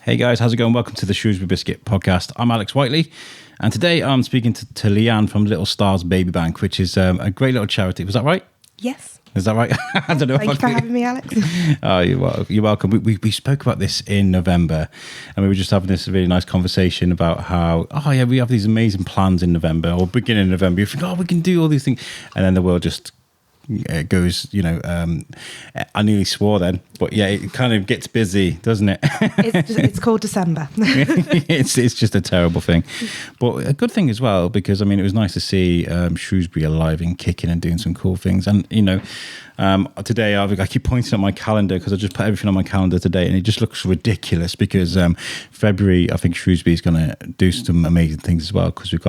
Hey guys, how's it going? Welcome to the Shrewsbury Biscuit podcast. I'm Alex Whiteley, and today I'm speaking to Leanne from Little Stars Baby Bank, which is a great little charity. Was that right? Yes. Is that right? I don't know. Thank you for having me, Alex. Oh, you're welcome. We spoke about this in November, and we were just having this really nice conversation about how, we have these amazing plans in November or beginning of November. You think, we can do all these things, and then the world just goes, I nearly swore then, but yeah, it kind of gets busy, doesn't it? It's called December. it's just a terrible thing, but a good thing as well, because it was nice to see Shrewsbury alive and kicking and doing some cool things. And today I keep pointing at my calendar because I just put everything on my calendar today, and it just looks ridiculous because February, I think Shrewsbury is going to do some amazing things as well, because we've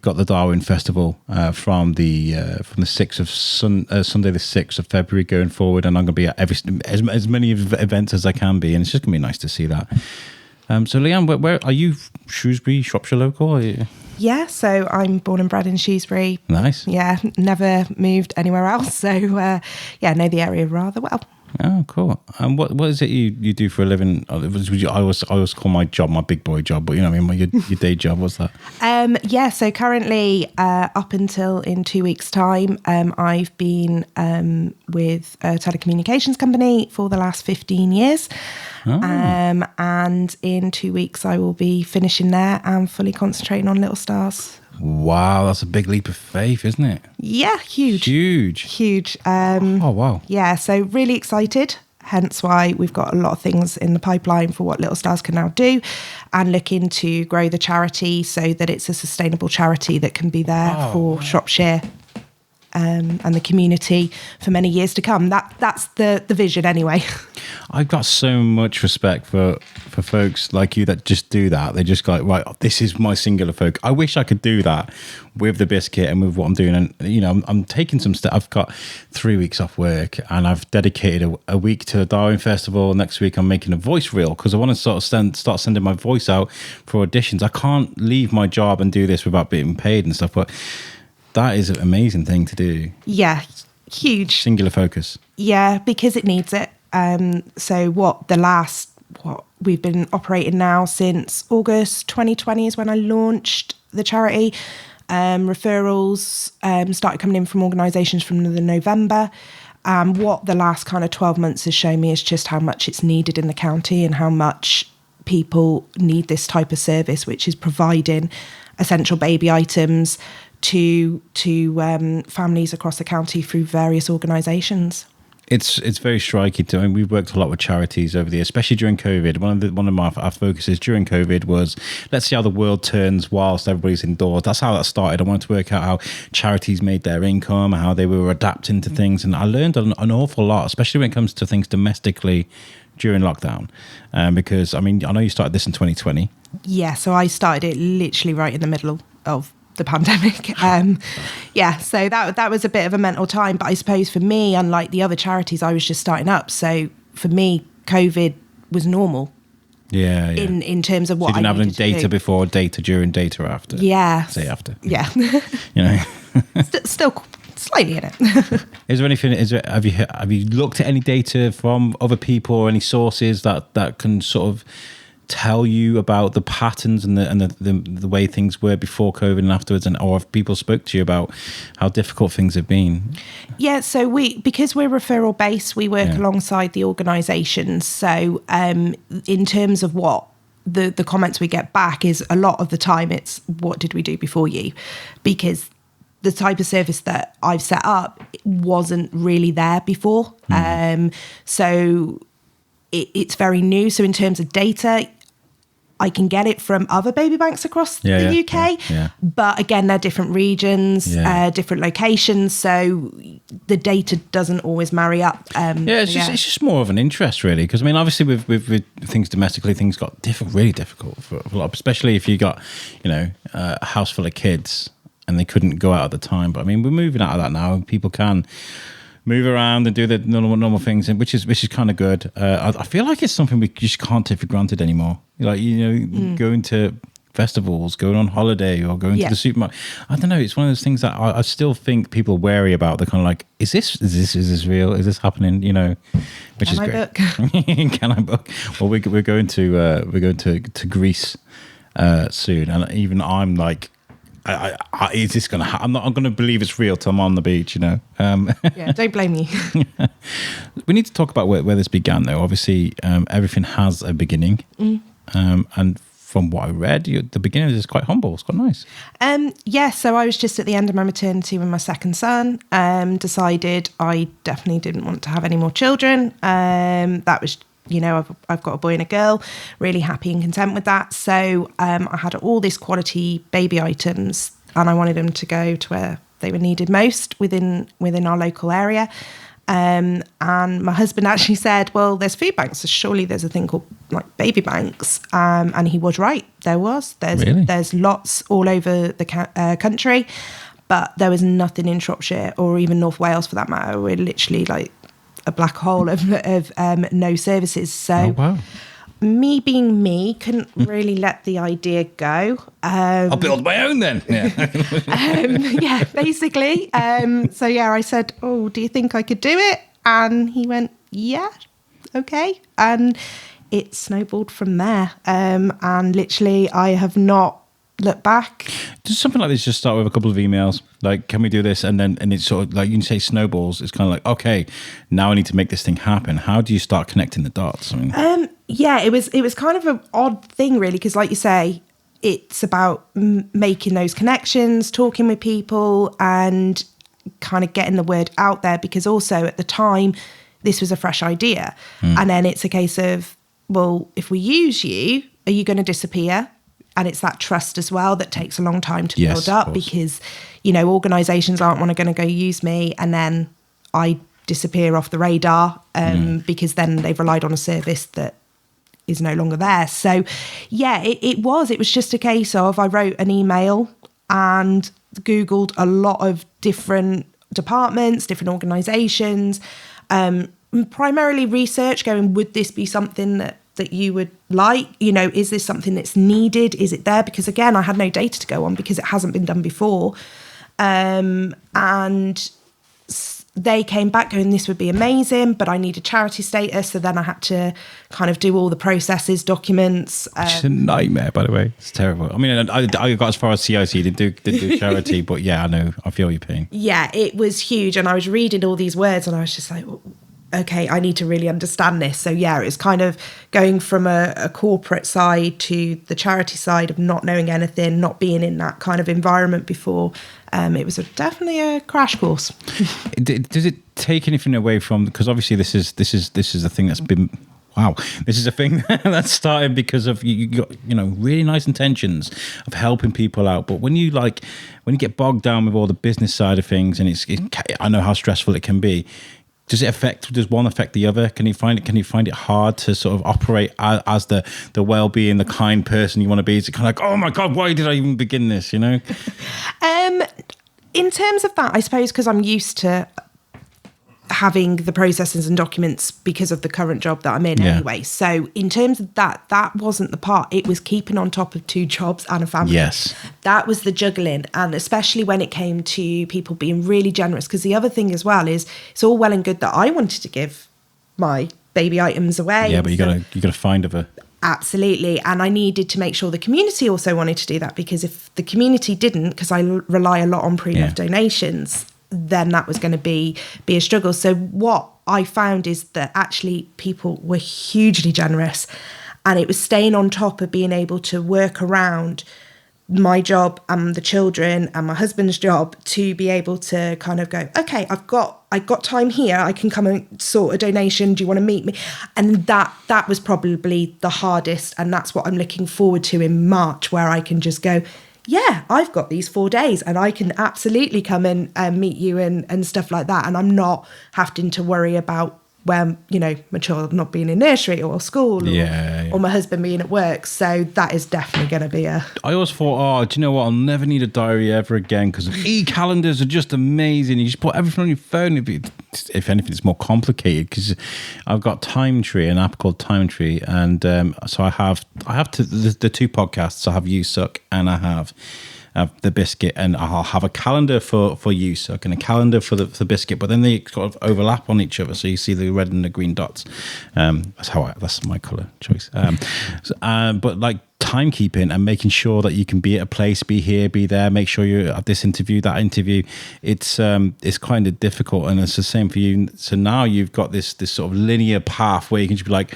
got the Darwin Festival from the 6th of Sunday the 6th of February going forward, and I'm going to be at as many events as I can be, and it's just going to be nice to see that. So Leanne, where are you? Shrewsbury, Shropshire local? Are you? Yeah, so I'm born and bred in Shrewsbury. Nice. Yeah, never moved anywhere else, so know the area rather well. Oh, cool. And what is it you do for a living? I always call my job my big boy job, but your day job, what's that? So currently, up until in 2 weeks' time, I've been with a telecommunications company for the last 15 years. Oh. And in 2 weeks, I will be finishing there and fully concentrating on Little Stars. Wow, that's a big leap of faith, isn't it? Yeah, huge. Oh, wow. Yeah, so really excited. Hence why we've got a lot of things in the pipeline for what Little Stars can now do, and looking to grow the charity so that it's a sustainable charity that can be there for Shropshire and the community for many years to come. That's the vision anyway. I've got so much respect for folks like you that just do that. They just go, right, this is my singular focus. I wish I could do that with the biscuit and with what I'm doing. And, I'm taking some steps. I've got 3 weeks off work, and I've dedicated a week to the Darwin Festival. Next week, I'm making a voice reel because I want to start sending my voice out for auditions. I can't leave my job and do this without being paid and stuff, but that is an amazing thing to do. Yeah, huge. Singular focus. Yeah, because it needs it. So we've been operating now since August 2020 is when I launched the charity. Referrals started coming in from organisations from the November. What the last kind of 12 months has shown me is just how much it's needed in the county and how much people need this type of service, which is providing essential baby items to families across the county through various organisations. It's very striking. We've worked a lot with charities over the years, especially during COVID. One of our focuses during COVID was, let's see how the world turns whilst everybody's indoors. That's how that started. I wanted to work out how charities made their income, how they were adapting to things, and I learned an awful lot, especially when it comes to things domestically during lockdown. Because I know you started this in 2020. Yeah, so I started it literally right in the middle of the pandemic. So that was a bit of a mental time, but I suppose for me, unlike the other charities, I was just starting up, so for me COVID was normal. In terms of what so you didn't have any data before, data during, data after. Say after. Still slightly in it. Is there anything, have you looked at any data from other people or any sources that can sort of tell you about the patterns and the way things were before COVID and afterwards, or if people spoke to you about how difficult things have been? Yeah, so because we're referral based, we work alongside the organisations. So in terms of what the comments we get back is, a lot of the time it's, what did we do before you? Because the type of service that I've set up wasn't really there before. So it's very new. So in terms of data, I can get it from other baby banks across the UK. But again, they're different regions, different locations. So the data doesn't always marry up. It's just more of an interest, really. Because, obviously with things domestically, things got really difficult for a lot, especially if you got, a house full of kids and they couldn't go out at the time. But, we're moving out of that now, and people can move around and do the normal things, which is kind of good. I feel like it's something we just can't take for granted anymore. Going to festivals, going on holiday, or going to the supermarket. I don't know. It's one of those things that I still think people are wary about. They're kind of like, is this real? Is this happening? You know, which is great. Can I book? Well, we're going to Greece soon, and even I'm like, is this gonna happen? I'm gonna believe it's real till I'm on the beach, you know. Yeah, don't blame me. We need to talk about where this began, though. Obviously, everything has a beginning, and from what I read, the beginning is quite humble. It's quite nice. So I was just at the end of my maternity with my second son. Decided I definitely didn't want to have any more children. That was, you know, I've got a boy and a girl. Really happy and content with that. So I had all this quality baby items, and I wanted them to go to where they were needed most within our local area. And my husband actually said, well, there's food banks, so surely there's a thing called like baby banks. And he was right. There's lots all over the country, but there was nothing in Shropshire or even North Wales for that matter. We're literally like a black hole of no services. So me being me, couldn't really let the idea go. I'll build my own then. Yeah, basically. So I said, oh, do you think I could do it? And he went, yeah, okay. And it snowballed from there. And literally I have not looked back. Does something like this just start with a couple of emails? Like, can we do this? And it's sort of like, you say snowballs. It's kind of like, okay, now I need to make this thing happen. How do you start connecting the dots? I mean, it was kind of an odd thing, really, because like you say, it's about making those connections, talking with people, and kind of getting the word out there. Because also at the time, this was a fresh idea, and then it's a case of, well, if we use you, are you going to disappear? And it's that trust as well that takes a long time to build up, because, you know, organisations aren't going to go use me and then I disappear off the radar because then they've relied on a service that is no longer there. So, it was just a case of I wrote an email and Googled a lot of different departments, different organisations, primarily research going, would this be something that you would like? You know, is this something that's needed? Is it there? Because again, I had no data to go on because it hasn't been done before. And they came back going, this would be amazing, but I need a charity status. So then I had to kind of do all the processes, documents. It's a nightmare, by the way. It's terrible. I mean, I got as far as CIC, didn't do charity, but yeah, I know. I feel your pain. Yeah, it was huge. And I was reading all these words and I was just like, okay, I need to really understand this. So it's kind of going from a corporate side to the charity side of not knowing anything, not being in that kind of environment before. It was definitely a crash course. Does it take anything away from? Because obviously this is a thing that's been. Wow, this is a thing that started because of you got, you know, really nice intentions of helping people out, but when you get bogged down with all the business side of things, and I know how stressful it can be. Does one affect the other? Can you find it hard to sort of operate as the well-being, the kind person you want to be? Is it kind of like, oh my God, why did I even begin this, you know? In terms of that, I suppose because I'm used to having the processes and documents because of the current job that I'm in anyway. So in terms of that wasn't the part. It was keeping on top of 2 jobs and a family. Yes. That was the juggling. And especially when it came to people being really generous. Because the other thing as well is it's all well and good that I wanted to give my baby items away. Yeah, but you gotta find other. Absolutely. And I needed to make sure the community also wanted to do that, because if the community didn't, because I rely a lot on pre-loved donations, then that was going to be a struggle. So what I found is that actually people were hugely generous, and it was staying on top of being able to work around my job and the children and my husband's job to be able to kind of go, okay, I got time here, I can come and sort a donation, do you want to meet me? And that was probably the hardest, and that's what I'm looking forward to in March, where I can just go, yeah, I've got these 4 days and I can absolutely come and meet you and stuff like that. And I'm not having to worry about where, you know, my child not being in nursery or school or my husband being at work. So that is definitely going to be I always thought, do you know what? I'll never need a diary ever again because e-calendars are just amazing. You just put everything on your phone. If anything, it's more complicated because I've got Time Tree, an app called Time Tree. And so I have the two podcasts. I have You Suck and I have the biscuit, and I'll have a calendar for You Suck and a calendar for the biscuit, but then they sort of overlap on each other, so you see the red and the green dots. That's my color choice. But like timekeeping and making sure that you can be at a place, be here, be there, make sure you're at this interview, that interview. It's kind of difficult, and it's the same for you. So now you've got this sort of linear path where you can just be like,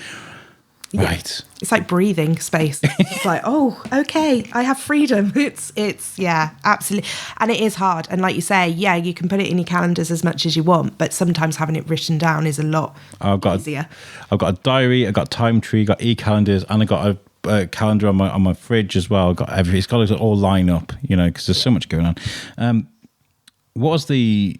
right. It's like breathing space. It's like, oh, okay, I have freedom. It's absolutely. And it is hard. And like you say, you can put it in your calendars as much as you want, but sometimes having it written down is a lot easier. I've got a diary, I've got Time Tree, got e-calendars, and I've got a calendar on my fridge as well. I've got everything. It's got to all line up, you know, because there's so much going on. What was the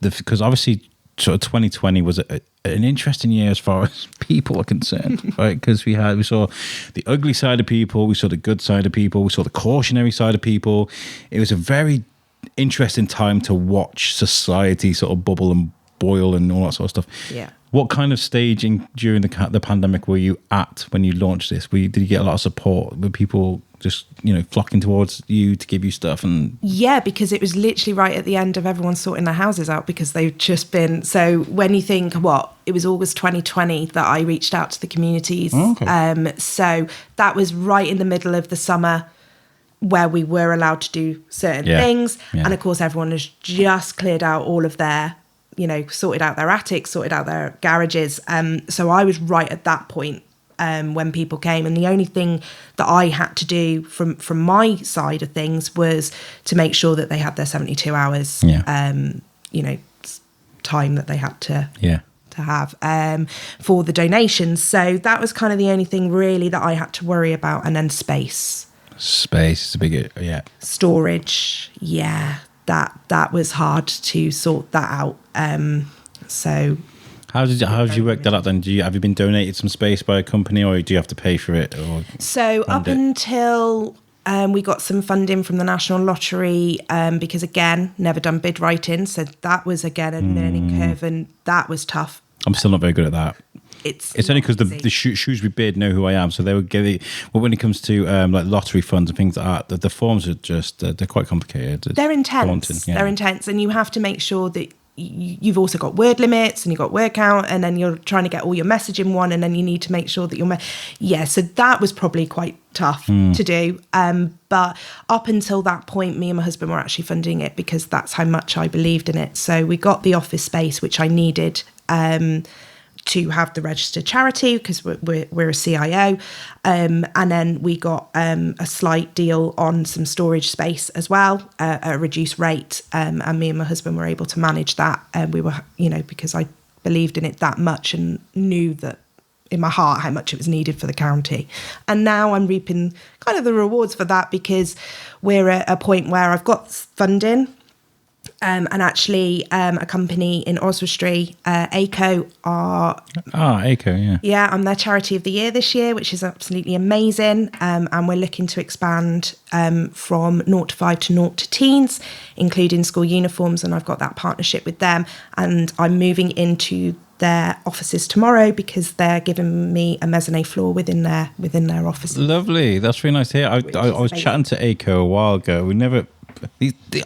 because obviously sort of 2020 was an interesting year as far as people are concerned, right? Because we saw the ugly side of people, we saw the good side of people, we saw the cautionary side of people. It was a very interesting time to watch society sort of bubble and boil and all that sort of stuff. Yeah. What kind of staging during the pandemic were you at when you launched this? Did you get a lot of support? Were people just, you know, flocking towards you to give you stuff? And yeah, because it was literally right at the end of everyone sorting their houses out because they've just been. So when you think, it was August 2020 that I reached out to the communities. Oh, okay. So that was right in the middle of the summer where we were allowed to do certain things. Yeah. And of course, everyone has just cleared out all of their, you know, sorted out their attics, sorted out their garages. So I was right at that point when people came. And the only thing that I had to do from my side of things was to make sure that they had their 72 hours, you know, time that they had to have for the donations. So that was kind of the only thing really that I had to worry about. And then space is a big, storage. Yeah. That was hard to sort that out. So how did you work that out then? Have you been donated some space by a company, or do you have to pay for it? So up until we got some funding from the National Lottery, because again, never done bid writing, so that was again a learning curve, and that was tough. I'm still not very good at that. It's only because the Shrewsbury bid know who I am, so they would give it. Well, when it comes to like lottery funds and things like that, the forms are just they're quite complicated. They're intense. They're intense, and you have to make sure that you've also got word limits and you've got word count, and then you're trying to get all your message in one, and then you need to make sure that so that was probably quite tough to do. But up until that point, me and my husband were actually funding it because that's how much I believed in it. So we got the office space, which I needed to have the registered charity because we're a CIO, and then we got a slight deal on some storage space as well at a reduced rate, and me and my husband were able to manage that, and we were, you know, because I believed in it that much and knew that in my heart how much it was needed for the county. And now I'm reaping kind of the rewards for that because we're at a point where I've got funding. And actually, a company in Shrewsbury, Aico, are... Aico, yeah, I'm their Charity of the Year this year, which is absolutely amazing. And we're looking to expand from 0 to 5 to 0 to teens, including school uniforms, and I've got that partnership with them. And I'm moving into their offices tomorrow because they're giving me a mezzanine floor within their offices. Lovely. That's really nice to hear. I was chatting to Aico a while ago. We never...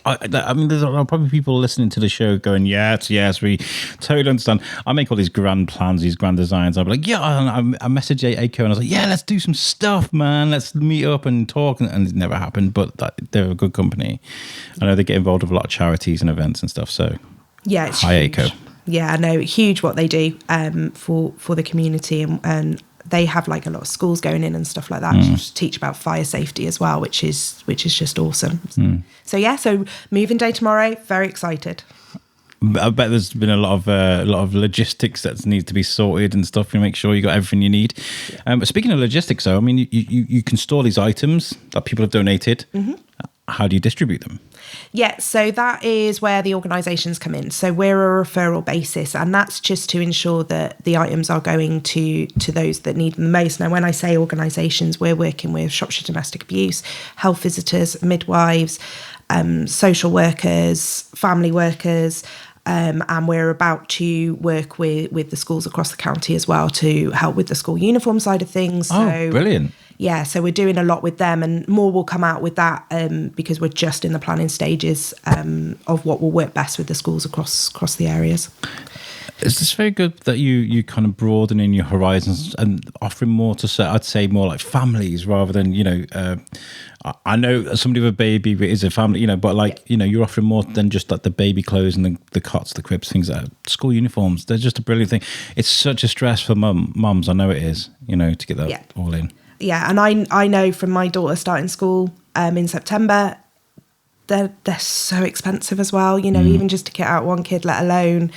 I mean, there's probably people listening to the show going, yes, we totally understand. I make all these grand plans, these grand designs. I'm like, I messaged Aico and I was like, let's do some stuff, man. Let's meet up and talk. And it never happened, but they're a good company. I know they get involved with a lot of charities and events and stuff. So it's hi, huge. Aico. Yeah, I know, huge what they do for the community, and they have like a lot of schools going in and stuff like that to teach about fire safety as well, which is just awesome. So moving day tomorrow, very excited. I bet there's been a lot of logistics that needs to be sorted and stuff to make sure you got everything you need. But speaking of logistics, though, I mean, you can store these items that people have donated. how do you distribute them? Yeah, so that is where the organisations come in. So we're a referral basis, and that's just to ensure that the items are going to those that need them the most. Now, when I say organisations, we're working with Shropshire Domestic Abuse, health visitors, midwives, social workers, family workers, and we're about to work with the schools across the county as well to help with the school uniform side of things. Oh, brilliant. Yeah, so we're doing a lot with them, and more will come out with that because we're just in the planning stages of what will work best with the schools across the areas. It's very good that you kind of broadening your horizons and offering more to, I'd say, more like families rather than, I know somebody with a baby is a family, but like, you're offering more than just like the baby clothes and the cots, the cribs, things like that. School uniforms, they're just a brilliant thing. It's such a stress for mums, I know it is, to get that all in. Yeah, and I know from my daughter starting school in September, they're so expensive as well, even just to kit out one kid, let alone,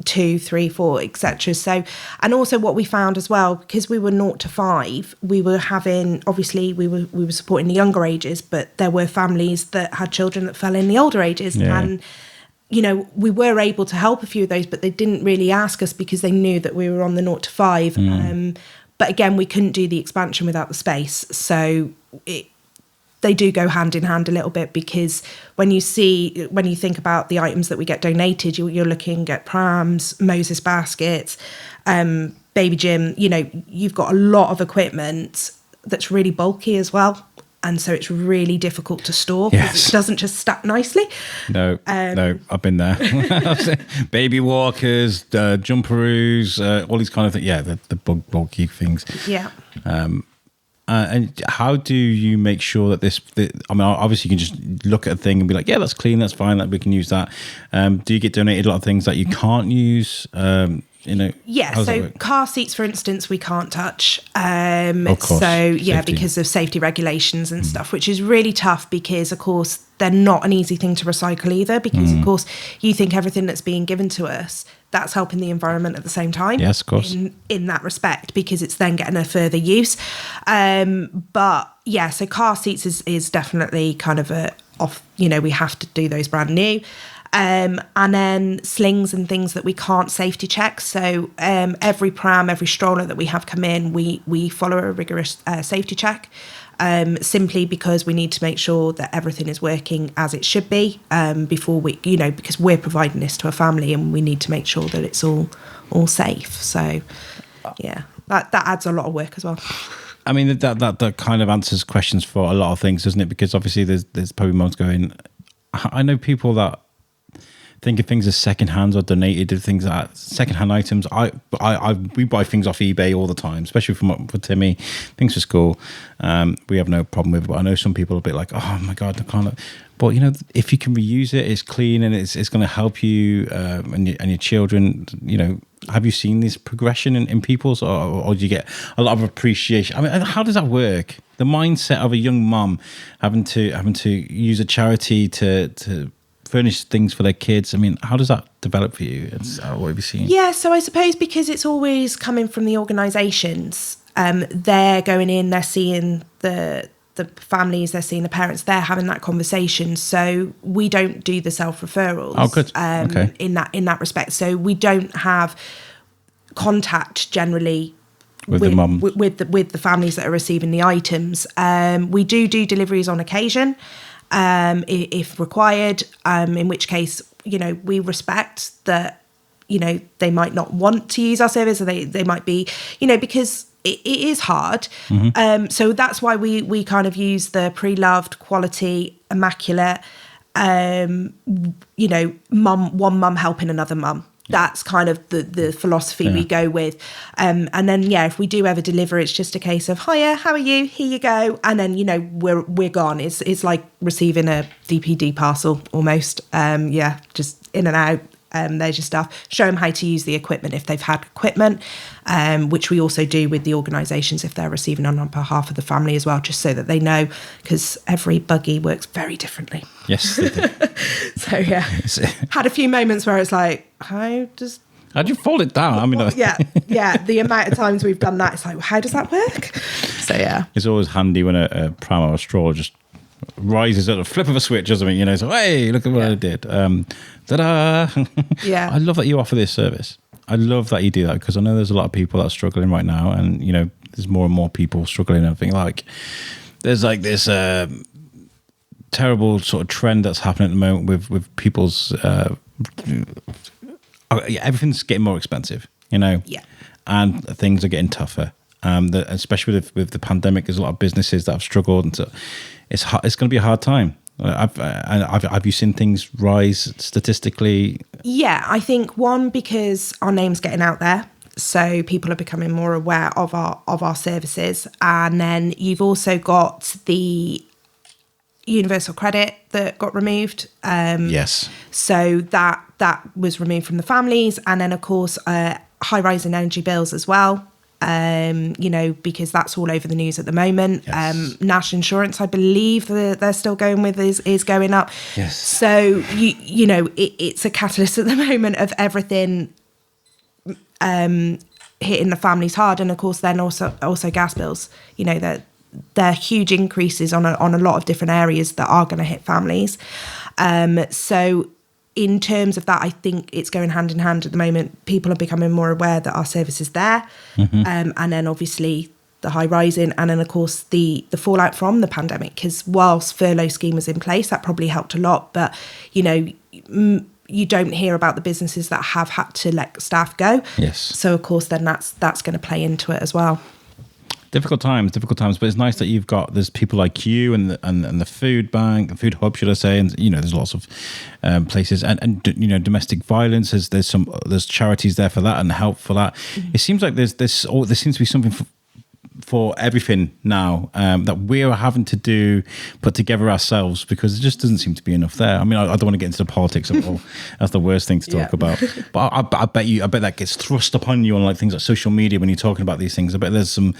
2, 3, 4, etc. So, and also what we found as well, because we were 0 to 5, we were having, obviously we were supporting the younger ages, but there were families that had children that fell in the older ages. Yeah. And we were able to help a few of those, but they didn't really ask us because they knew that we were on the 0 to 5. But again, we couldn't do the expansion without the space. So they do go hand in hand a little bit, because when you think about the items that we get donated, you're looking at prams, Moses baskets, baby gym, you've got a lot of equipment that's really bulky as well. And so it's really difficult to store because it doesn't just stack nicely. No, I've been there. Baby walkers, jumperoos, all these kind of things. Yeah, the bulky things. Yeah. And how do you make sure that obviously you can just look at a thing and be like, yeah, that's clean, that's fine, that we can use that. Do you get donated a lot of things that you can't use? Yeah, so car seats, for instance, we can't touch. Of course, safety. Because of safety regulations and stuff, which is really tough because, of course, they're not an easy thing to recycle either, because, of course, you think everything that's being given to us, that's helping the environment at the same time. Yes, of course. In that respect, because it's then getting a further use. But, yeah, so car seats is definitely kind of we have to do those brand new. And then slings and things that we can't safety check. So every pram, every stroller that we have come in, we follow a rigorous safety check, simply because we need to make sure that everything is working as it should be before we, because we're providing this to a family and we need to make sure that it's all safe. So, yeah, that adds a lot of work as well. I mean, that kind of answers questions for a lot of things, doesn't it? Because obviously there's probably mums going, I know people that think of things as secondhand or donated, things like that, secondhand items. We buy things off eBay all the time, especially for Timmy, things for school. We have no problem with it, but I know some people are a bit like, oh my God, I can't. But if you can reuse it, it's clean and it's going to help you and your children. Have you seen this progression in people's, or do you get a lot of appreciation? I mean, how does that work? The mindset of a young mum having to use a charity to furnish things for their kids. I mean, how does that develop for you? What have you seen? Yeah, so I suppose because it's always coming from the organisations, they're going in, they're seeing the families, they're seeing the parents, they're having that conversation. So we don't do the self-referrals. Oh, good. Okay. In that respect. So we don't have contact generally with the mum, with the families that are receiving the items. We do deliveries on occasion. If required, in which case, we respect that, they might not want to use our service, or they might be, because it is hard. Mm-hmm. So that's why we kind of use the pre-loved, quality, immaculate, one mum helping another mum. That's kind of the philosophy we go with. And then, if we do ever deliver, it's just a case of, hiya, how are you? Here you go. And then, we're gone. It's like receiving a DPD parcel almost. Just in and out. There's your stuff. Show them how to use the equipment if they've had equipment, which we also do with the organisations if they're receiving on behalf of the family as well, just so that they know, because every buggy works very differently. Yes, they do. So, had a few moments where it's like, how'd you fold it down? I mean, the amount of times we've done that, it's like, how does that work? So, yeah. It's always handy when a pram or a straw just rises at a flip of a switch or something, you know, so hey, look at what I did. Ta-da! Yeah. I love that you offer this service. I love that you do that, because I know there's a lot of people that are struggling right now, and you know, there's more and more people struggling. And I think like there's like this terrible sort of trend that's happening at the moment with people's everything's getting more expensive, you know, and things are getting tougher. Especially with the pandemic, there's a lot of businesses that have struggled, and so it's going to be a hard time. Have you seen things rise statistically? Yeah, I think one, because our name's getting out there, so people are becoming more aware of our services, and then you've also got the universal credit that got removed. Yes. So that was removed from the families, and then of course high rise in energy bills as well. You know, because that's all over the news at the moment. Yes. National insurance, I believe that they're still going with is going up. Yes. So you know, it's a catalyst at the moment of everything hitting the families hard, and of course then also gas bills. You know, that they're huge increases on a lot of different areas that are going to hit families. So in terms of that, I think it's going hand in hand at the moment. People are becoming more aware that our service is there. And then obviously the high rising, and then of course the fallout from the pandemic, because whilst furlough scheme was in place, that probably helped a lot. But, you know, you don't hear about the businesses that have had to let staff go. Yes. So of course then that's going to play into it as well. Difficult times, but it's nice that there's people like you and the food bank, the food hub, should I say, and you know, there's lots of places, and you know, domestic violence. There's charities there for that and help for that. It seems like there seems to be something for everything now that we're having to put together ourselves, because it just doesn't seem to be enough there. I mean, I don't want to get into the politics of all. That's the worst thing to talk about. But I bet that gets thrust upon you on like things like social media when you're talking about these things. I bet there's some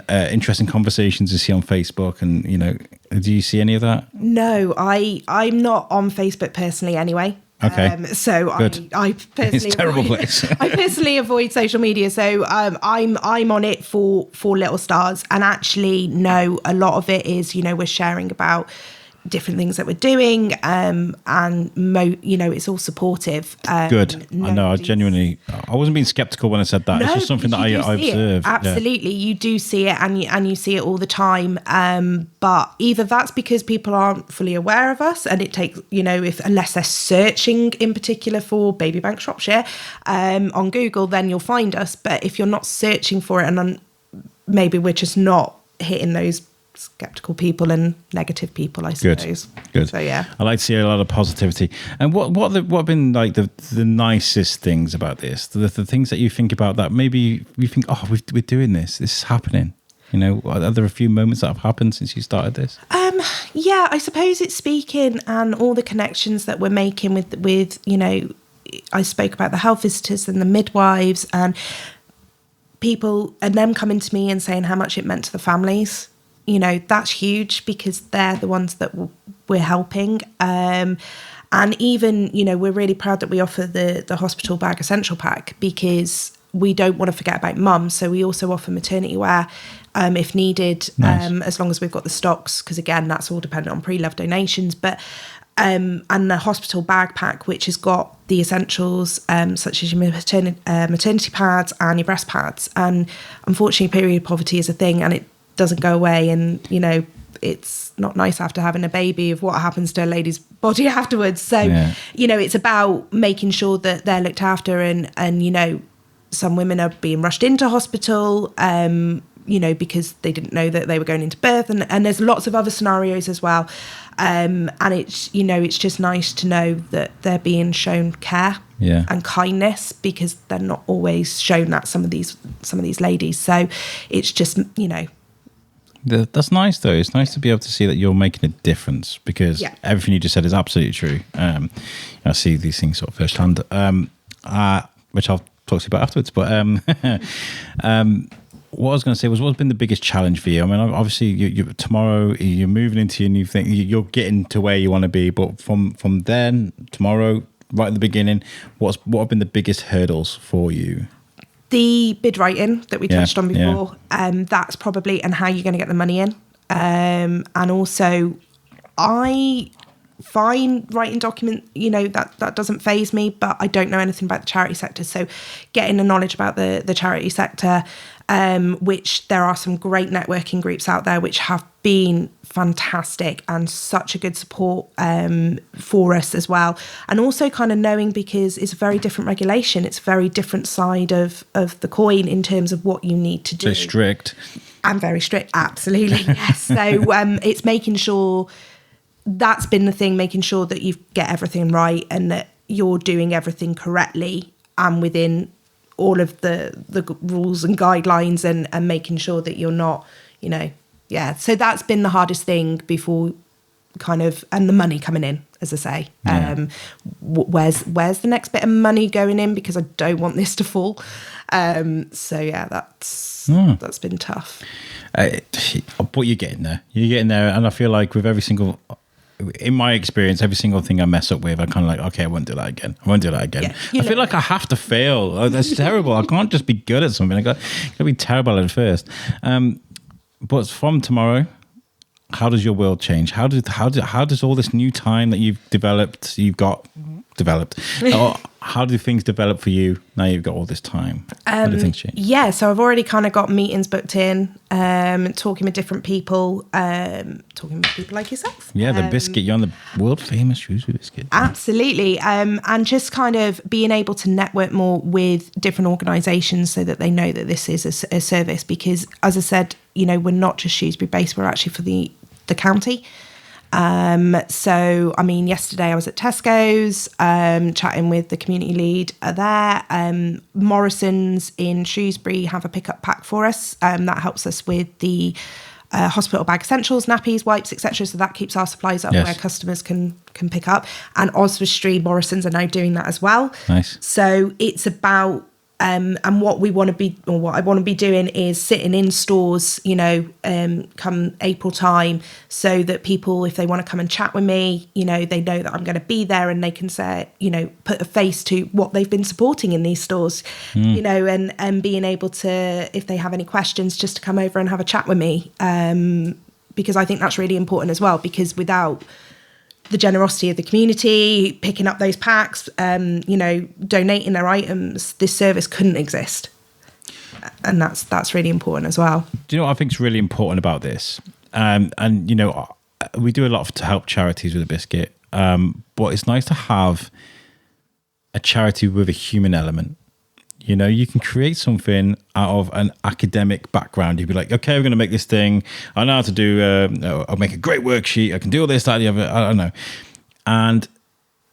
interesting conversations you see on Facebook, and you know, do you see any of that? No, I'm not on Facebook personally anyway. Okay. So I personally, it's a terrible place. I personally avoid social media. So I'm on it for Little Stars, and actually, no, a lot of it is, you know, we're sharing about different things that we're doing, and you know, it's all supportive. Good. I know. I wasn't being skeptical when I said that. No, it's just something that I observed. Absolutely, you do see it, and you see it all the time. But either that's because people aren't fully aware of us, and it takes, you know, unless they're searching in particular for Baby Bank Shropshire on Google, then you'll find us. But if you're not searching for it, and maybe we're just not hitting those skeptical people and negative people, I suppose. Good. So yeah, I like to see a lot of positivity. And what have been like the nicest things about this? The things that you think about that maybe you think, oh, we're doing this. This is happening. You know, are there a few moments that have happened since you started this? Yeah, I suppose it's speaking and all the connections that we're making with you know, I spoke about the health visitors and the midwives and people, and them coming to me and saying how much it meant to the families. You know, that's huge, because they're the ones that we're helping. And even, you know, we're really proud that we offer the hospital bag essential pack, because we don't want to forget about mum. So we also offer maternity wear if needed, nice. As long as we've got the stocks, because again, that's all dependent on pre-love donations. But and the hospital bag pack, which has got the essentials such as your maternity pads and your breast pads. And unfortunately, period poverty is a thing, and it doesn't go away, and you know, it's not nice after having a baby of what happens to a lady's body afterwards. So you know, it's about making sure that they're looked after, and you know, some women are being rushed into hospital you know, because they didn't know that they were going into birth, and there's lots of other scenarios as well, and it's, you know, it's just nice to know that they're being shown care and kindness, because they're not always shown that, some of these ladies. So it's just, you know, that's nice though. It's nice to be able to see that you're making a difference, because everything you just said is absolutely true. I see these things sort of firsthand, which I'll talk to you about afterwards. But what I was going to say was, what's been the biggest challenge for you? I mean, obviously, tomorrow you're moving into your new thing. You're getting to where you want to be, but from then, tomorrow, right at the beginning, what have been the biggest hurdles for you? The bid writing that we touched on before, that's probably, and how you're going to get the money in, and also I fine writing document, that doesn't faze me, but I don't know anything about the charity sector. So getting the knowledge about the charity sector, which there are some great networking groups out there which have been fantastic and such a good support for us as well. And also kind of knowing, because it's a very different regulation, it's a very different side of the coin in terms of what you need to do. So strict. And very strict, absolutely, yes. So it's making sure, that's been the thing, making sure that you get everything right and that you're doing everything correctly and within all of the rules and guidelines, and making sure that you're not, So that's been the hardest thing before and the money coming in, as I say. Yeah. Where's the next bit of money going in? Because I don't want this to fall. That's been tough. But you're getting there. And I feel like with in my experience, every single thing I mess up with, I kind of like, okay, I won't do that again. Yeah, I feel like I have to fail. Oh, that's terrible. I can't just be good at something. I got to be terrible at first. But from tomorrow, how does your world change? How does all this new time that you've developed, or how do things develop for you now you've got all this time? How do things change? Yeah, so I've already kind of got meetings booked in, talking with different people, talking with people like yourself. Yeah, the biscuit. You're on the world famous Shrewsbury Biscuit. Absolutely. And just kind of being able to network more with different organisations so that they know that this is a service. Because, as I said, we're not just Shrewsbury based, we're actually for the county. So, I mean, yesterday I was at Tesco's, chatting with the community lead there. Morrison's in Shrewsbury have a pickup pack for us. That helps us with the hospital bag essentials, nappies, wipes, etc. So that keeps our supplies up where customers can pick up. And Oswestry, Morrison's are now doing that as well. Nice. So it's about and what we want to be, or what I want to be doing, is sitting in stores, come April time, so that people, if they want to come and chat with me, they know that I'm going to be there, and they can say, put a face to what they've been supporting in these stores, and being able to, if they have any questions, just to come over and have a chat with me, because I think that's really important as well, because without the generosity of the community, picking up those packs, donating their items, this service couldn't exist. And that's really important as well. Do you know what I think is really important about this? We do a lot to help charities with the biscuit, but it's nice to have a charity with a human element. You can create something out of an academic background. You'd be like, okay, we're going to make this thing. I know how to do, I'll make a great worksheet. I can do all this, that, the other. I don't know. And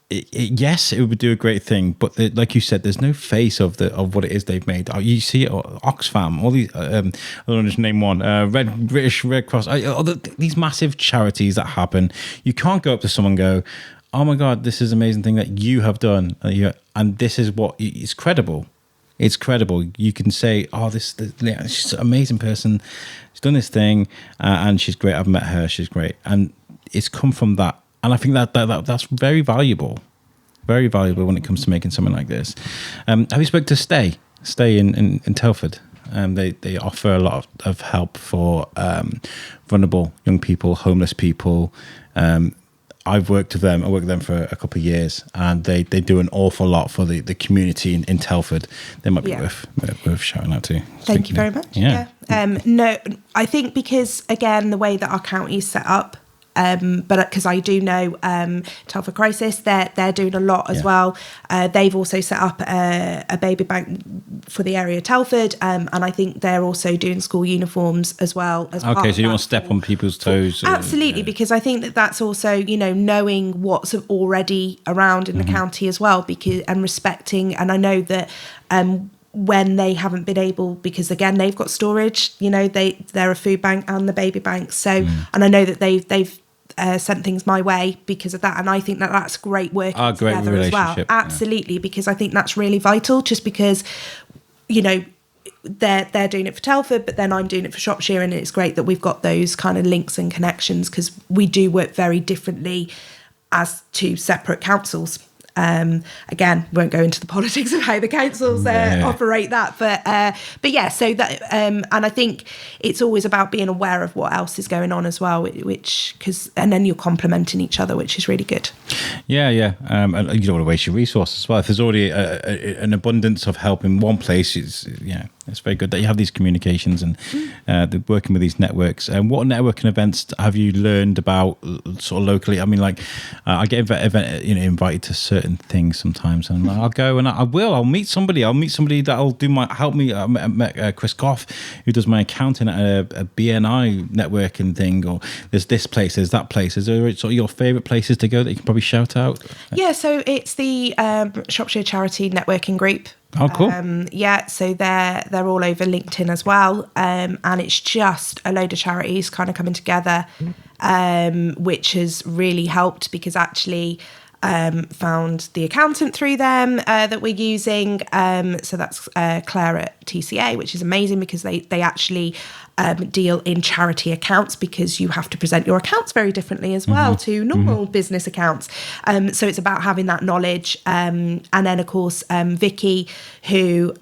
yes, it would do a great thing. But like you said, there's no face of what it is they've made. You see it, Oxfam, all these, I don't just name one, British Red Cross, these massive charities that happen. You can't go up to someone and go, oh my God, this is an amazing thing that you have done. And this is what, it's credible. It's credible. You can say, oh, she's an amazing person. She's done this thing, and she's great. I've met her. She's great. And it's come from that. And I think that's very valuable. Very valuable when it comes to making something like this. Have you spoken to Stay in Telford? They offer a lot of help for vulnerable young people, homeless people. I've worked with them. I worked with them for a couple of years, and they do an awful lot for the community in Telford. They might be worth shouting out to. Thank you very much. Yeah. No, I think because, again, the way that our county is set up, but because I do know Telford Crisis, they're doing a lot as well. They've also set up a baby bank for the area of Telford, and I think they're also doing school uniforms as well. Okay, so you don't want to step on people's toes. Absolutely, because I think that's also, knowing what's already around in the county as well, and respecting. And I know that when they haven't been able, because again they've got storage, they're a food bank and the baby bank. So, and I know that they've sent things my way because of that, and I think that's great work together as well. Absolutely, because I think that's really vital. Just because, they're doing it for Telford, but then I'm doing it for Shropshire, and it's great that we've got those kind of links and connections, because we do work very differently as two separate councils. Again, won't go into the politics of how the councils operate that, but yeah. So that, and I think it's always about being aware of what else is going on as well, and then you're complementing each other, which is really good. Yeah. And you don't want to waste your resources as well. If there's already an abundance of help in one place, it's very good that you have these communications and working with these networks. And what networking events have you learned about sort of locally? I mean, like I get invited to certain things sometimes, and I'll go and I'll meet somebody. I'll meet somebody that'll help me. I met Chris Goff, who does my accounting at a BNI networking thing. Or there's this place, there's that place. Is there sort of your favourite places to go that you can probably shout out? Yeah, so it's the Shropshire Charity Networking Group. Oh, cool. So they're all over LinkedIn as well, and it's just a load of charities kind of coming together, which has really helped because actually found the accountant through them that we're using. So that's Claire at TCA, which is amazing because they actually deal in charity accounts, because you have to present your accounts very differently as well to normal business accounts. So it's about having that knowledge. And then, of course, Vicky, who,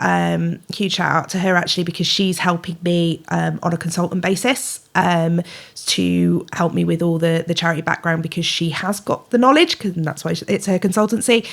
huge shout out to her actually, because she's helping me on a consultant basis to help me with all the charity background, because she has got the knowledge, because that's why it's her consultancy.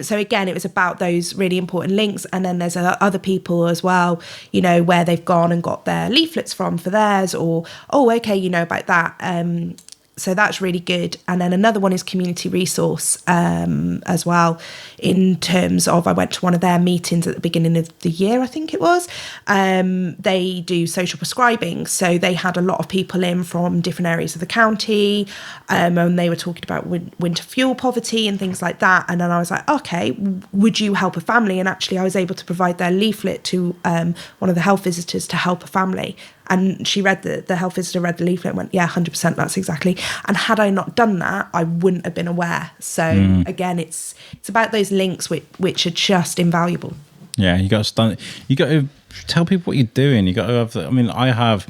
So again, it was about those really important links. And then there's other people as well, where they've gone and got their leaflets from for theirs, or about that. So that's really good. And then another one is community resource as well, in terms of, I went to one of their meetings at the beginning of the year, I think it was. They do social prescribing. So they had a lot of people in from different areas of the county, and they were talking about winter fuel poverty and things like that. And then I was like, okay, would you help a family? And actually I was able to provide their leaflet to one of the health visitors to help a family. And she read the health visitor read the leaflet and went, yeah, 100%, that's exactly. And had I not done that, I wouldn't have been aware. So again, it's about those links which are just invaluable. Yeah, you got to tell people what you're doing. You got to have. I mean, I have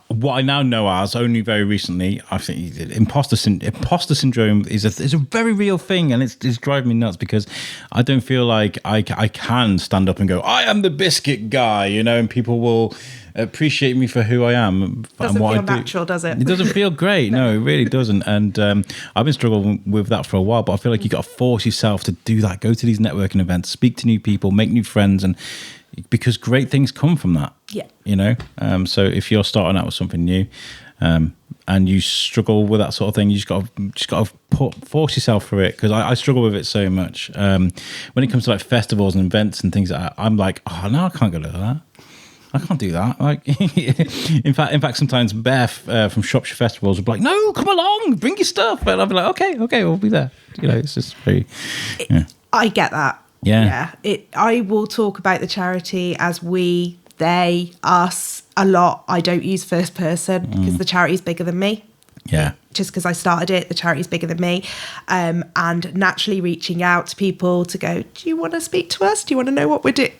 what I now know as, only very recently, I think imposter syndrome is a very real thing, and it's driving me nuts, because I don't feel like I can stand up and go, I am the biscuit guy, and people will appreciate me for who I am. Doesn't feel natural, does it? It doesn't feel great. No, it really doesn't. And I've been struggling with that for a while, but I feel like you got to force yourself to do that. Go to these networking events, speak to new people, make new friends, and because great things come from that. Yeah. So if you're starting out with something new, and you struggle with that sort of thing, you just got to force yourself through it, because I struggle with it so much. When it comes to like festivals and events and things like that, I'm like, oh no, I can't go to that. I can't do that. Like, in fact, sometimes Beth from Shropshire Festivals would be like, "No, come along, bring your stuff," and I'll be like, "Okay, we'll be there." It's just very. Yeah. I get that. Yeah. I will talk about the charity as we, they, us a lot. I don't use first person because the charity is bigger than me. Yeah. Just because I started it, the charity is bigger than me. And naturally reaching out to people to go, do you want to speak to us? Do you want to know what we're doing?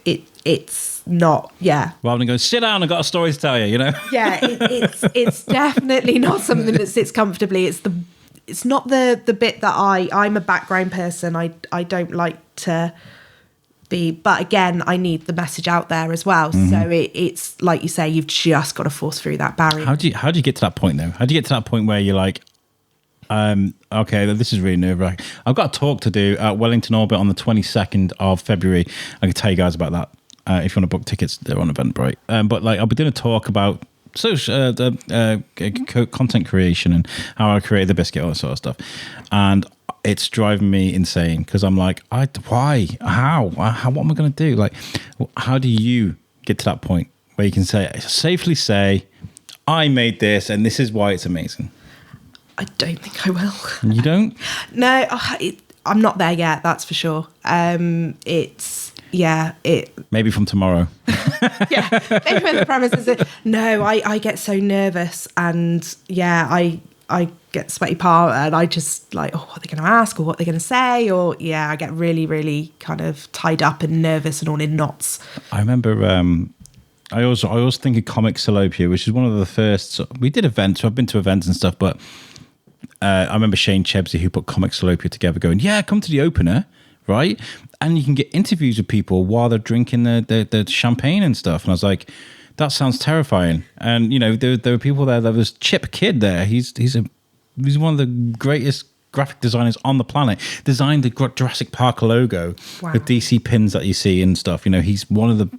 It's not, Rather than going, sit down, I've got a story to tell you, Yeah, it's definitely not something that sits comfortably. It's not the bit that I'm a background person. I don't like to be, but again, I need the message out there as well. So it's like you say, you've just got to force through that barrier. How do you get to that point though? How do you get to that point where you're like, okay, this is really nerve-wracking. I've got a talk to do at Wellington Orbit on the 22nd of February. I can tell you guys about that. If you want to book tickets, they're on Eventbrite. But like, I'll be doing a talk about content creation and how I created the biscuit, all that sort of stuff. And it's driving me insane, because I'm like, why? How? What am I going to do? Like, how do you get to that point where you can safely say, I made this and this is why it's amazing? I don't think I will. You don't? No, I'm not there yet, that's for sure. Maybe from tomorrow. Maybe when the premise is no, I get so nervous, and I get sweaty palm, and I just like, what are they going to ask, or what they're going to say, or I get really, really kind of tied up and nervous and all in knots. I remember I always think of Comic Salopia, which is one of the first. We did events. So I've been to events and stuff, but I remember Shane Chebsey, who put Comic Salopia together, going, yeah, come to the opener, right? And you can get interviews with people while they're drinking the champagne and stuff. And I was like, that sounds terrifying. And, you know, there were people there. There was Chip Kidd there. He's one of the greatest graphic designers on the planet. Designed the Jurassic Park logo, the DC pins that you see and stuff. You know, he's one of the...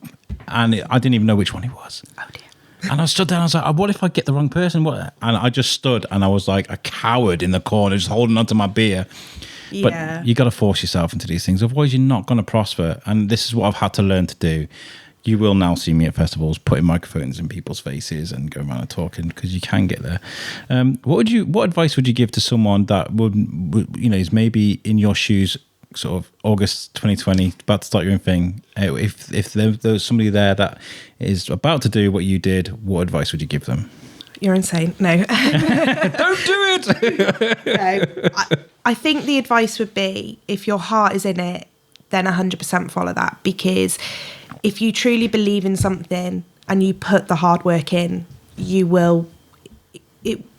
And I didn't even know which one he was. Oh, dear. And I stood there and I was like, what if I get the wrong person? What? And I just stood and I was like a coward in the corner, just holding onto my beer. Yeah. But you got to force yourself into these things. Otherwise, you're not going to prosper. And this is what I've had to learn to do. You will now see me at festivals putting microphones in people's faces and going around and talking, because you can get there. What advice would you give to someone that would you know, is maybe in your shoes, sort of August 2020, about to start your own thing? If there's somebody there that is about to do what you did, what advice would you give them? You're insane. No. Don't do it. No. I think the advice would be, if your heart is in it, then 100% follow that. Because if you truly believe in something and you put the hard work in, you will.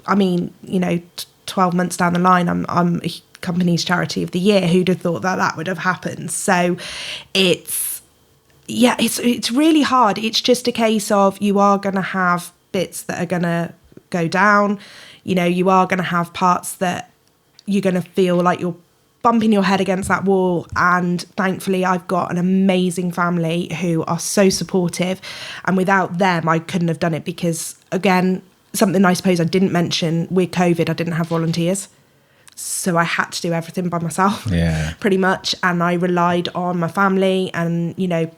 I mean, you know, 12 months down the line, I'm a company's charity of the year. Who'd have thought that would have happened? So it's really hard. It's just a case of, you are going to have bits that are going to go down. You know, you are going to have parts that you're going to feel like you're bumping your head against that wall. And thankfully, I've got an amazing family who are so supportive. And without them, I couldn't have done it, because, again, something I suppose I didn't mention, with COVID, I didn't have volunteers. So I had to do everything by myself, pretty much. And I relied on my family, and, you know,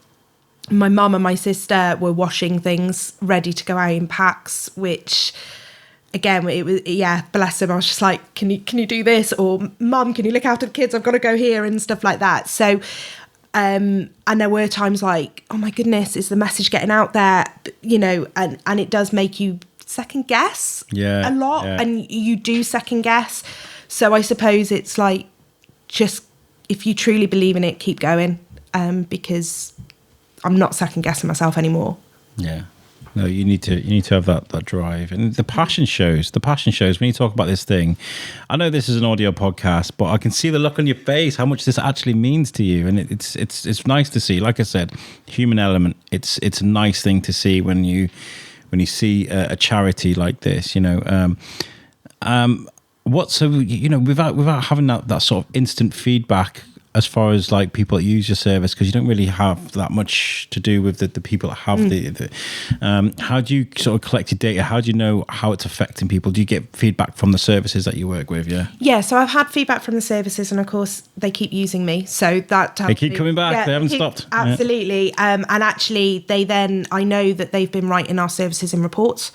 my mum and my sister were washing things ready to go out in packs, which, again, it was, bless them. I was just like, can you do this? Or, Mum, can you look after the kids? I've got to go here, and stuff like that. So, and there were times like, oh my goodness, is the message getting out there? You know, and it does make you second guess a lot, and you do second guess. So I suppose it's like, just, if you truly believe in it, keep going, because I'm not second guessing myself anymore. Yeah. No, you need to have that drive, and the passion shows. The passion shows when you talk about this thing. I know this is an audio podcast, but I can see the look on your face, how much this actually means to you, and it's nice to see. Like I said, human element. It's a nice thing to see when you see a charity like this. You know, without having that sort of instant feedback, as far as like people that use your service, because you don't really have that much to do with the people that have how do you sort of collect your data? How do you know how it's affecting people? Do you get feedback from the services that you work with? Yeah, so I've had feedback from the services, and of course they keep using me, so that they keep coming back. They haven't stopped. Absolutely. And actually I know that they've been writing our services in reports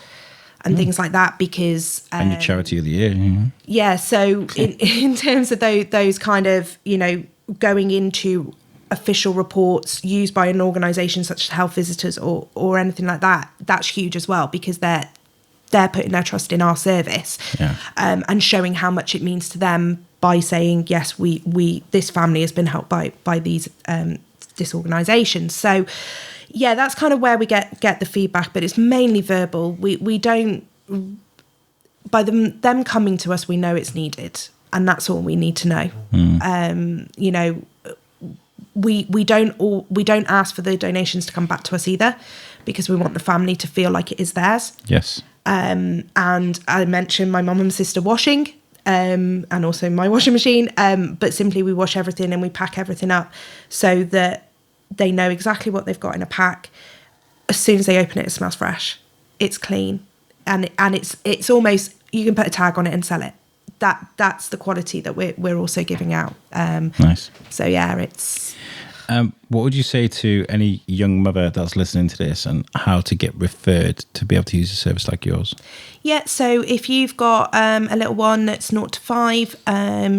and things like that, because and your charity of the year. So in terms of those kind of, you know, going into official reports used by an organisation such as Health Visitors or anything like that, that's huge as well, because they're putting their trust in our service, and showing how much it means to them by saying, yes, we this family has been helped by these this organisation. So that's kind of where we get the feedback, but it's mainly verbal. We don't, by them coming to us, we know it's needed. And that's all we need to know. You know, we don't ask for the donations to come back to us either, because we want the family to feel like it is theirs. Yes. And I mentioned my mum and sister washing, and also my washing machine. But simply we wash everything and we pack everything up so that they know exactly what they've got in a pack. As soon as they open it, it smells fresh. It's clean, and it's almost, you can put a tag on it and sell it. That's the quality that we're also giving out. Nice. So it's. What would you say to any young mother that's listening to this, and how to get referred to be able to use a service like yours? Yeah, so if you've got a little one that's 0 to 5,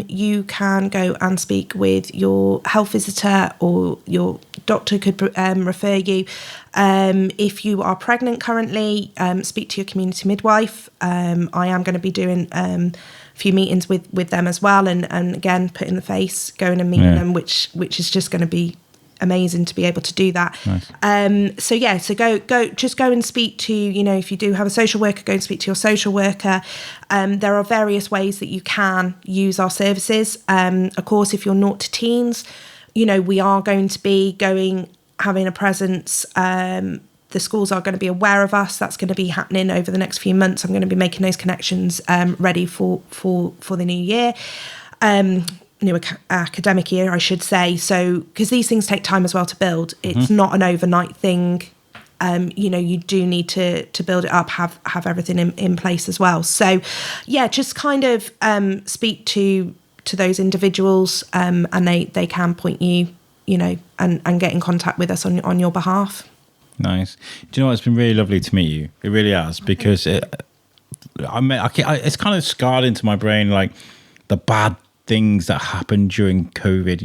you can go and speak with your health visitor, or your doctor could refer you. If you are pregnant currently, speak to your community midwife. I am going to be doing a few meetings with them as well, and again, putting the face, going and meeting them, which is just going to be amazing to be able to do that. Nice. So go and speak to, if you do have a social worker, go and speak to your social worker. There are various ways that you can use our services. Of course, if you're 0 to teens, we are going to be having a presence. The schools are going to be aware of us. That's going to be happening over the next few months. I'm going to be making those connections ready for the new year, new academic year, I should say. So, because these things take time as well to build. It's not an overnight thing. You do need to build it up, have everything in place as well. So, just kind of speak to those individuals, and they can point you, and get in contact with us on your behalf. Nice. Do you know what? It's been really lovely to meet you. It really has, because it's kind of scarred into my brain, like the bad things that happened during COVID.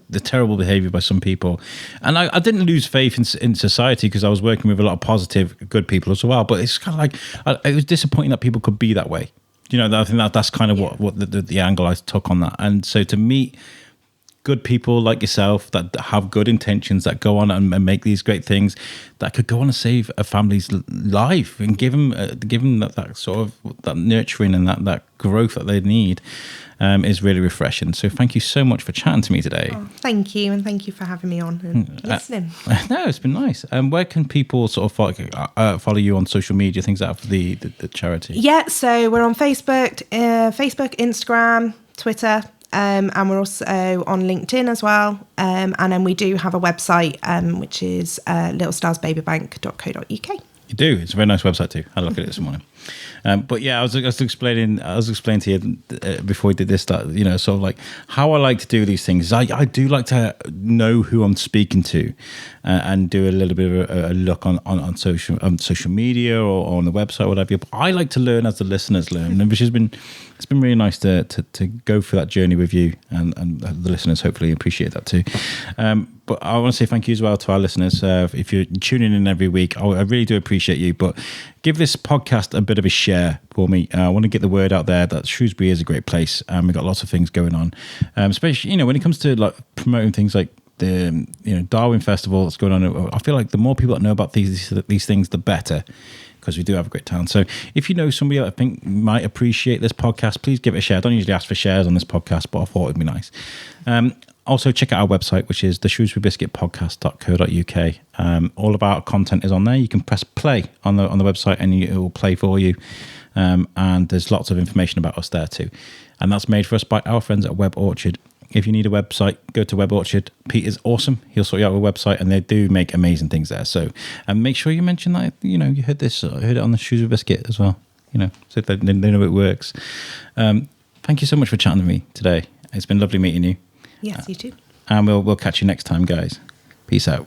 The terrible behaviour by some people, and I didn't lose faith in society, because I was working with a lot of positive, good people as well. But it's kind of like it was disappointing that people could be that way. I think that's kind of what the angle I took on that. And so to meet good people like yourself that have good intentions, that go on and make these great things, that could go on and save a family's life and give them that sort of that nurturing and that growth that they need, is really refreshing. So thank you so much for chatting to me today. Oh, thank you, and thank you for having me on and listening. No, it's been nice. Where can people sort of follow you on social media, things like that, for the charity? Yeah, so we're on Facebook, Instagram, Twitter. And we're also on LinkedIn as well. And then we do have a website, which is littlestarsbabybank.co.uk. You do. It's a very nice website too. I look at it this morning. But yeah, I was explaining to you before we did this, that, sort of like how I like to do these things. I do like to know who I'm speaking to, and do a little bit of a look on social media or on the website, whatever. But I like to learn as the listeners learn, and it's been really nice to go through that journey with you, and the listeners hopefully appreciate that too. But I want to say thank you as well to our listeners. If you're tuning in every week, I really do appreciate you. But give this podcast a bit of a share for me. I want to get the word out there that Shrewsbury is a great place, and we've got lots of things going on. Especially, when it comes to like promoting things like the Darwin Festival that's going on. I feel like the more people that know about these things, the better, because we do have a great town. So if you know somebody that I think might appreciate this podcast, please give it a share. I don't usually ask for shares on this podcast, but I thought it'd be nice. Also, check out our website, which is the Shrewsbury Biscuit podcast.co.uk. All of our content is on there. You can press play on the website, and it will play for you. And there's lots of information about us there too. And that's made for us by our friends at Web Orchard. If you need a website, go to Web Orchard. Pete is awesome. He'll sort you out a website, and they do make amazing things there. So, and make sure you mention that you heard it on the Shrewsbury Biscuit as well. So they know it works. Thank you so much for chatting with me today. It's been lovely meeting you. Yes, you too. And we'll catch you next time, guys. Peace out.